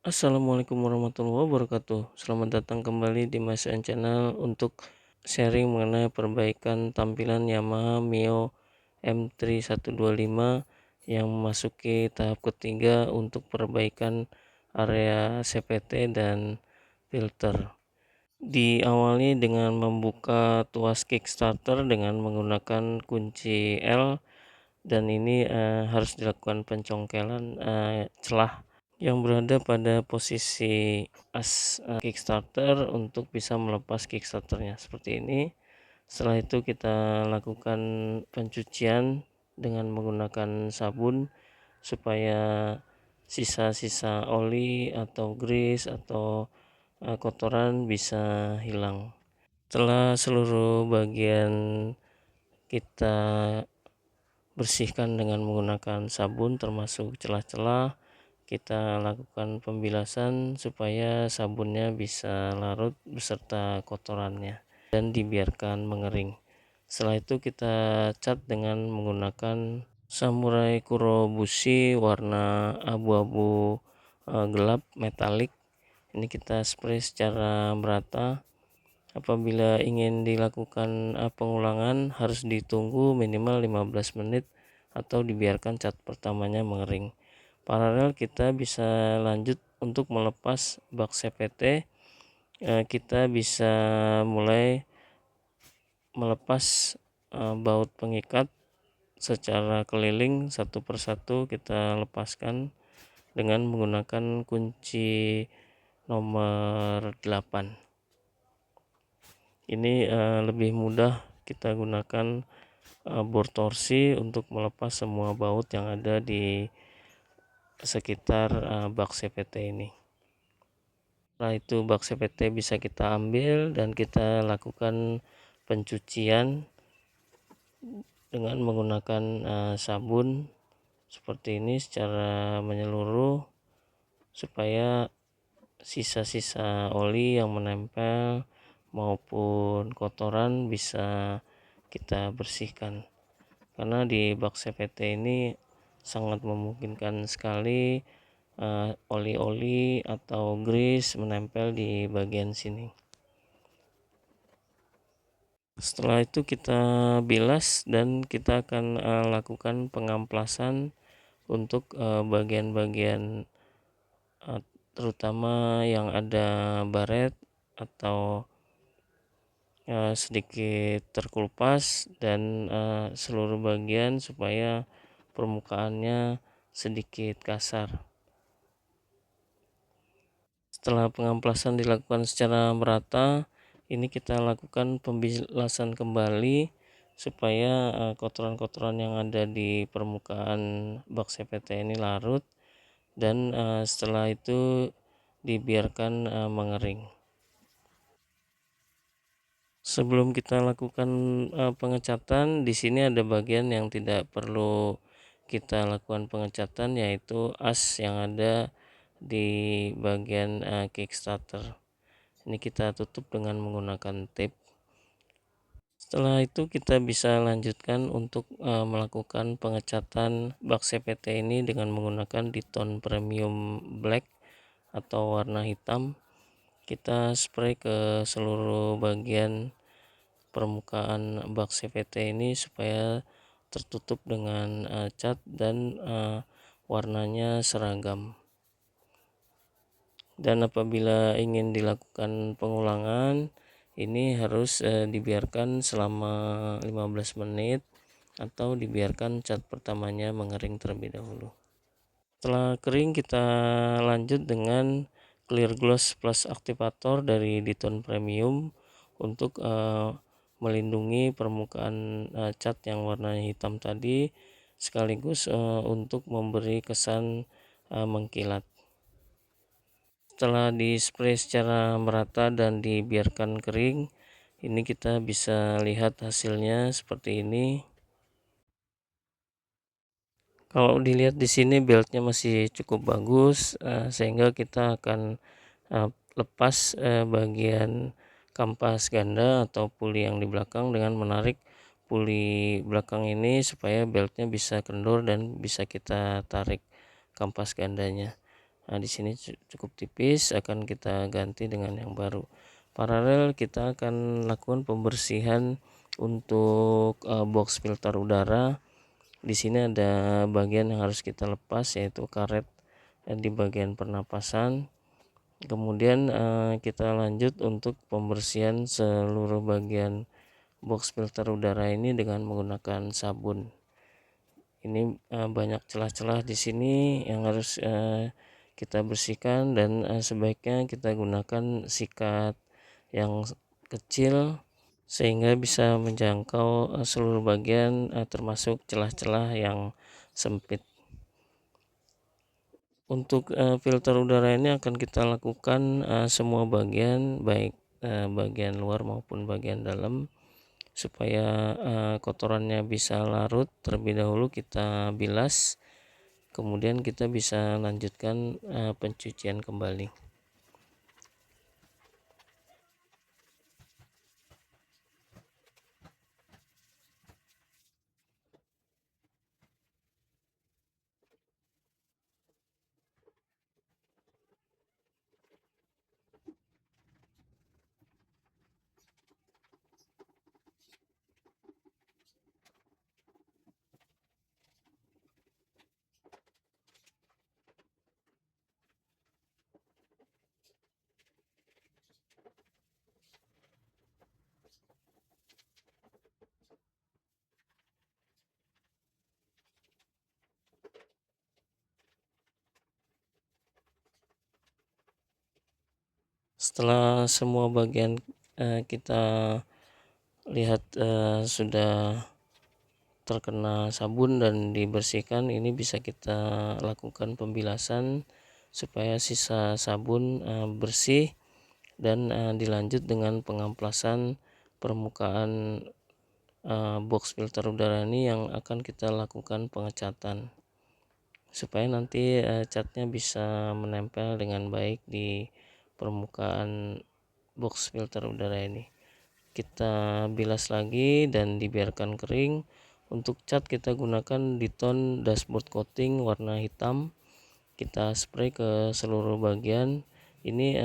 Assalamualaikum warahmatullahi wabarakatuh. Selamat datang kembali di Mas An Channel untuk sharing mengenai perbaikan tampilan Yamaha Mio M3125 yang memasuki tahap ketiga untuk perbaikan area CVT dan filter. Diawali dengan membuka tuas Kickstarter dengan menggunakan kunci L, dan ini harus dilakukan pencongkelan celah yang berada pada posisi as Kickstarter untuk bisa melepas Kickstarternya seperti ini. Setelah itu kita lakukan pencucian dengan menggunakan sabun supaya sisa-sisa oli atau grease atau kotoran bisa hilang. Setelah seluruh bagian kita bersihkan dengan menggunakan sabun termasuk celah-celah, kita lakukan pembilasan supaya sabunnya bisa larut beserta kotorannya dan dibiarkan mengering. Setelah itu kita cat dengan menggunakan Samurai Kurobushi warna abu-abu gelap metalik. Ini kita spray secara merata. Apabila ingin dilakukan pengulangan harus ditunggu minimal 15 menit atau dibiarkan cat pertamanya mengering. Paralel kita bisa lanjut untuk melepas bak CVT. Kita bisa mulai melepas baut pengikat secara keliling satu persatu, kita lepaskan dengan menggunakan kunci nomor 8. Ini lebih mudah kita gunakan bor torsi untuk melepas semua baut yang ada di sekitar bak CVT ini. Setelah itu bak CVT bisa kita ambil dan kita lakukan pencucian dengan menggunakan sabun seperti ini secara menyeluruh supaya sisa-sisa oli yang menempel maupun kotoran bisa kita bersihkan, karena di bak CVT ini sangat memungkinkan sekali oli-oli atau grease menempel di bagian sini. Setelah itu kita bilas dan kita akan lakukan pengamplasan untuk bagian-bagian terutama yang ada baret atau sedikit terkelupas dan seluruh bagian supaya permukaannya sedikit kasar. Setelah pengamplasan dilakukan secara merata, ini kita lakukan pembilasan kembali supaya kotoran-kotoran yang ada di permukaan bak CVT ini larut, dan setelah itu dibiarkan mengering. Sebelum kita lakukan pengecatan, di sini ada bagian yang tidak perlu kita lakukan pengecatan, yaitu as yang ada di bagian Kickstarter. Ini kita tutup dengan menggunakan tape. Setelah itu kita bisa lanjutkan untuk melakukan pengecatan bak CVT ini dengan menggunakan Diton Premium Black atau warna hitam. Kita spray ke seluruh bagian permukaan bak CVT ini supaya tertutup dengan cat dan warnanya seragam. Dan apabila ingin dilakukan pengulangan, ini harus dibiarkan selama 15 menit atau dibiarkan cat pertamanya mengering terlebih dahulu. Setelah kering kita lanjut dengan Clear Gloss Plus Activator dari Diton Premium untuk melindungi permukaan cat yang warnanya hitam tadi, sekaligus untuk memberi kesan mengkilat. Setelah dispray secara merata dan dibiarkan kering, ini kita bisa lihat hasilnya seperti ini. Kalau dilihat di sini beltnya masih cukup bagus, sehingga kita akan lepas bagian kampas ganda atau puli yang di belakang dengan menarik puli belakang ini supaya beltnya bisa kendor dan bisa kita tarik kampas gandanya. Nah, di sini cukup tipis, akan kita ganti dengan yang baru. Paralel kita akan lakukan pembersihan untuk box filter udara. Di sini ada bagian yang harus kita lepas, yaitu karet di bagian pernapasan. Kemudian kita lanjut untuk pembersihan seluruh bagian box filter udara ini dengan menggunakan sabun. Ini banyak celah-celah di sini yang harus kita bersihkan, dan sebaiknya kita gunakan sikat yang kecil sehingga bisa menjangkau seluruh bagian, termasuk celah-celah yang sempit. Untuk filter udara ini akan kita lakukan semua bagian, baik bagian luar maupun bagian dalam, supaya kotorannya bisa larut. Terlebih dahulu kita bilas, kemudian kita bisa lanjutkan pencucian kembali. Setelah semua bagian kita lihat sudah terkena sabun dan dibersihkan, ini bisa kita lakukan pembilasan supaya sisa sabun bersih, dan dilanjut dengan pengamplasan permukaan box filter udara ini yang akan kita lakukan pengecatan supaya nanti catnya bisa menempel dengan baik di permukaan box filter udara ini. Kita bilas lagi dan dibiarkan kering. Untuk cat kita gunakan Diton dashboard coating warna hitam. Kita spray ke seluruh bagian. Ini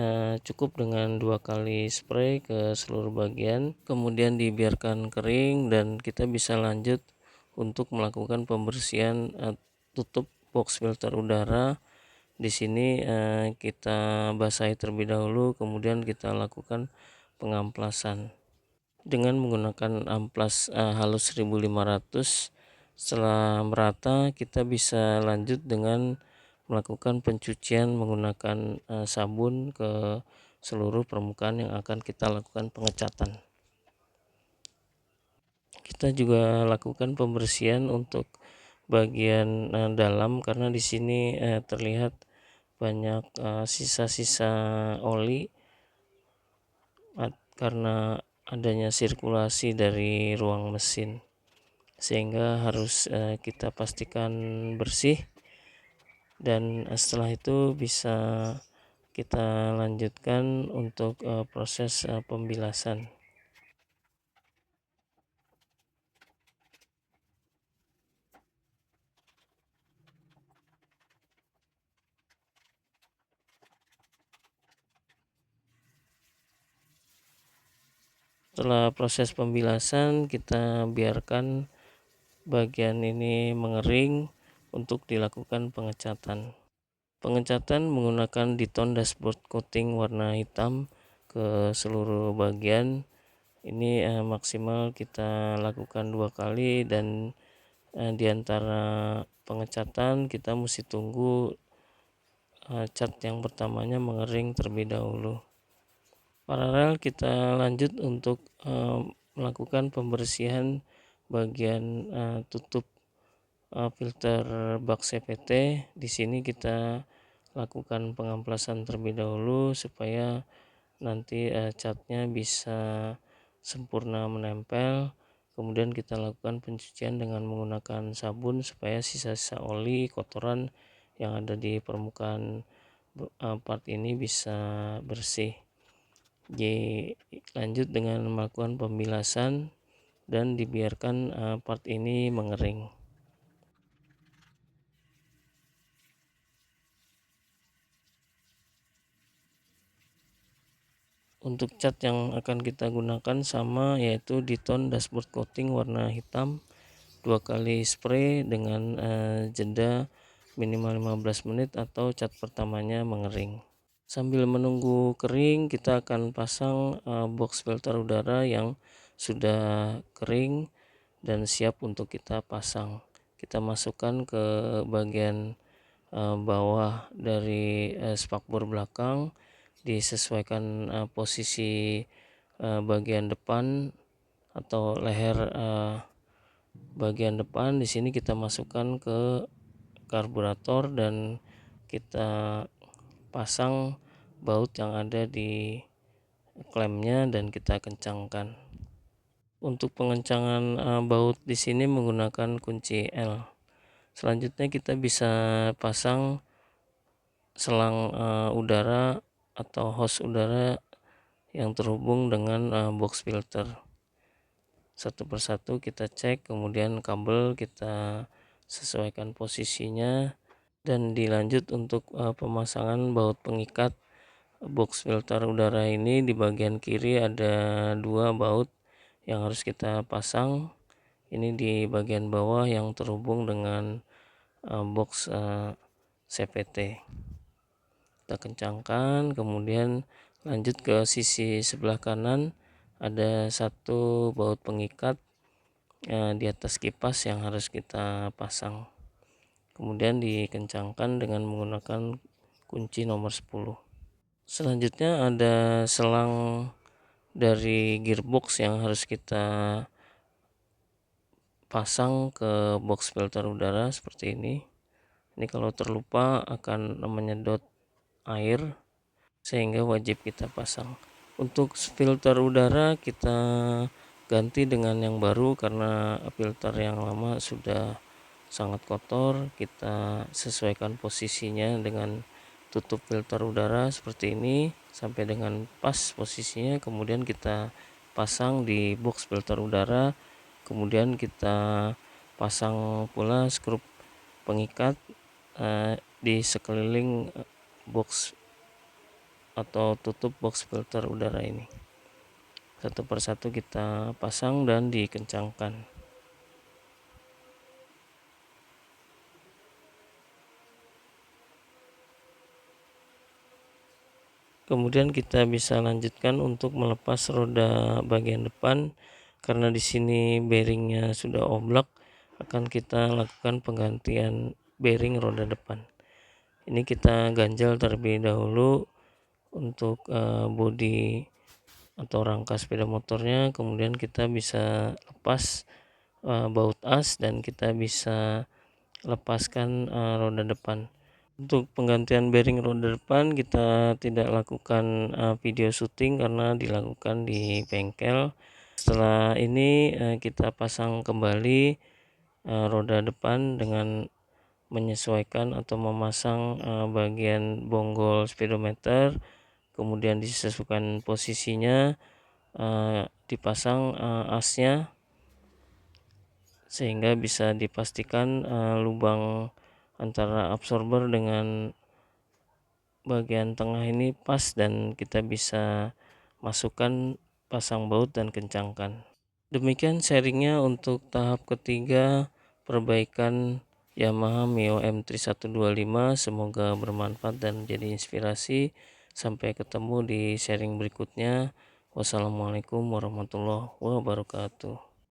cukup dengan 2 kali spray ke seluruh bagian, kemudian dibiarkan kering, dan kita bisa lanjut untuk melakukan pembersihan tutup box filter udara. Di sini kita basahi terlebih dahulu, kemudian kita lakukan pengamplasan dengan menggunakan amplas halus 1500. Setelah merata, kita bisa lanjut dengan melakukan pencucian menggunakan sabun ke seluruh permukaan yang akan kita lakukan pengecatan. Kita juga lakukan pembersihan untuk bagian dalam, karena di sini terlihat banyak sisa-sisa oli karena adanya sirkulasi dari ruang mesin, sehingga harus kita pastikan bersih, dan setelah itu bisa kita lanjutkan untuk proses pembilasan. Setelah proses pembilasan, kita biarkan bagian ini mengering untuk dilakukan pengecatan. Pengecatan menggunakan Diton dashboard coating warna hitam ke seluruh bagian. Ini maksimal kita lakukan 2 kali, dan di antara pengecatan kita mesti tunggu cat yang pertamanya mengering terlebih dahulu. Paralel kita lanjut untuk melakukan pembersihan bagian tutup filter bak CVT. Di sini kita lakukan pengamplasan terlebih dahulu supaya nanti catnya bisa sempurna menempel. Kemudian kita lakukan pencucian dengan menggunakan sabun supaya sisa-sisa oli kotoran yang ada di permukaan part ini bisa bersih. Jadi lanjut dengan melakukan pembilasan dan dibiarkan part ini mengering. Untuk cat yang akan kita gunakan sama, yaitu Diton dashboard coating warna hitam, 2 kali spray dengan jeda minimal 15 menit atau cat pertamanya mengering. Sambil menunggu kering, kita akan pasang box filter udara yang sudah kering dan siap untuk kita pasang. Kita masukkan ke bagian bawah dari spakbor belakang, disesuaikan posisi bagian depan atau leher bagian depan. Di sini kita masukkan ke karburator dan kita pasang baut yang ada di klemnya dan kita kencangkan. Untuk pengencangan baut di sini menggunakan kunci L. Selanjutnya kita bisa pasang selang udara atau hose udara yang terhubung dengan box filter. Satu persatu kita cek, kemudian kabel kita sesuaikan posisinya dan dilanjut untuk pemasangan baut pengikat box filter udara ini. Di bagian kiri ada 2 baut yang harus kita pasang. Ini di bagian bawah yang terhubung dengan box CVT. Kita kencangkan, kemudian lanjut ke sisi sebelah kanan, ada 1 baut pengikat di atas kipas yang harus kita pasang. Kemudian dikencangkan dengan menggunakan kunci nomor 10. Selanjutnya ada selang dari gearbox yang harus kita pasang ke box filter udara seperti ini. Ini kalau terlupa akan menyedot air, sehingga wajib kita pasang. Untuk filter udara kita ganti dengan yang baru karena filter yang lama sudah sangat kotor. Kita sesuaikan posisinya dengan tutup filter udara seperti ini sampai dengan pas posisinya, kemudian kita pasang di box filter udara. Kemudian kita pasang pula skrup pengikat di sekeliling box atau tutup box filter udara ini. Satu persatu kita pasang dan dikencangkan. Kemudian kita bisa lanjutkan untuk melepas roda bagian depan. Karena di sini bearingnya sudah oblak, akan kita lakukan penggantian bearing roda depan. Ini kita ganjal terlebih dahulu untuk bodi atau rangka sepeda motornya, kemudian kita bisa lepas baut as dan kita bisa lepaskan roda depan. Untuk penggantian bearing roda depan kita tidak lakukan video syuting karena dilakukan di bengkel. Setelah ini kita pasang kembali roda depan dengan menyesuaikan atau memasang bagian bonggol speedometer, kemudian disesuaikan posisinya, dipasang asnya sehingga bisa dipastikan lubang antara absorber dengan bagian tengah ini pas dan kita bisa masukkan, pasang baut dan kencangkan. Demikian sharingnya untuk tahap ketiga perbaikan Yamaha Mio M3 125. Semoga bermanfaat dan jadi inspirasi. Sampai ketemu di sharing berikutnya. Wassalamualaikum warahmatullahi wabarakatuh.